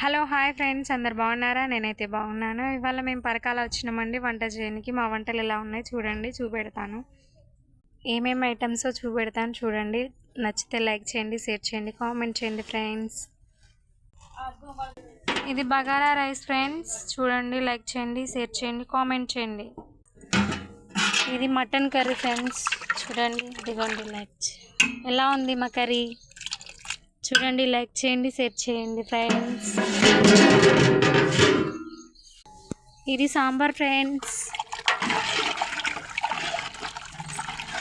Hello hi friends, అందరు బాగున్నారా? నేనైతే బాగున్నాను. ఇవాళ మేము పరకాల వచ్చినామండి వంట చేయడానికి. మా వంటలు ఎలా ఉన్నాయి చూడండి, చూపెడతాను. ఏమేమి ఐటమ్స్ చూపెడతాను చూడండి. నచ్చితే లైక్ చేయండి, షేర్ చేయండి, కామెంట్ చేయండి ఫ్రెండ్స్. ఇది బగారా రైస్ ఫ్రెండ్స్, చూడండి, లైక్ చేయండి, షేర్ చేయండి, కామెంట్ చేయండి. ఇది మటన్ కర్రీ ఫ్రెండ్స్, చూడండి, ఇదిగోండి, లైక్. ఎలా ఉంది మా కర్రీ? చూడండి, లైక్ చేయండి, షేర్ చేయండి ఫ్రెండ్స్. ఇది సాంబార్ ఫ్రెండ్స్,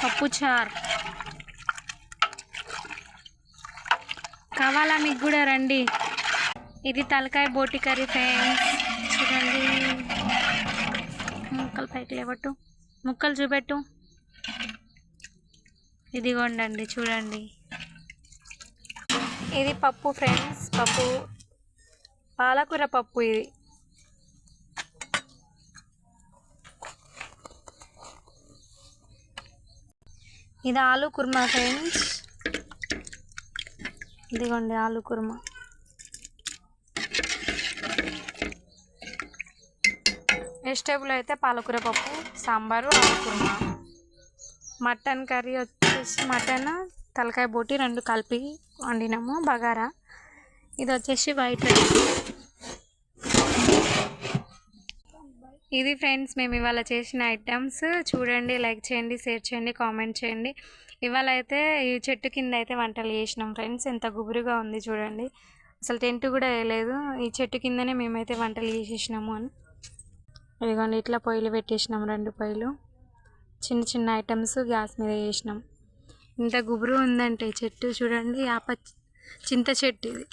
పప్పు చార్. కావాలా మీకు కూడా? రండి. ఇది తలకాయ బోటి కర్రీ ఫ్రెండ్స్, చూడండి. ముక్కలు పైకి లేవట్టు, ముక్కలు చూపెట్టు. ఇదిగోండి, చూడండి. ఇది పప్పు ఫ్రెండ్స్, పప్పు పాలకూర పప్పు. ఇది ఆలు కుర్మా ఫ్రెండ్స్, ఇదిగోండి ఆలు కుర్మా. వెజిటేబుల్ అయితే పాలకూర పప్పు, సాంబారు, ఆలు కుర్మా. మటన్ కర్రీ వచ్చేసి మటన్, తలకాయ బోటి రెండు కలిపి వండినాము, బగారా. ఇది వచ్చేసి వైట్ రైస్. ఇది ఫ్రెండ్స్ మేము ఇవాళ చేసిన ఐటమ్స్. చూడండి, లైక్ చేయండి, షేర్ చేయండి, కామెంట్ చేయండి. ఇవాళ అయితే ఈ చెట్టు కింద అయితే వంటలు చేసినాం ఫ్రెండ్స్. ఎంత గుబురుగా ఉంది చూడండి, అసలు టెంట్ కూడా వేయలేదు. ఈ చెట్టు కిందనే మేమైతే వంటలు చేసేసినాము అని. ఇదిగోండి, ఇట్లా పొయ్యిలు పెట్టేసినాం, 2 పొయ్యిలు. చిన్న చిన్న ఐటమ్స్ గ్యాస్ మీద చేసినాం. ఇంత గుబురు ఉందంటే చెట్టు చూడండి, చింత చెట్టు ఇది.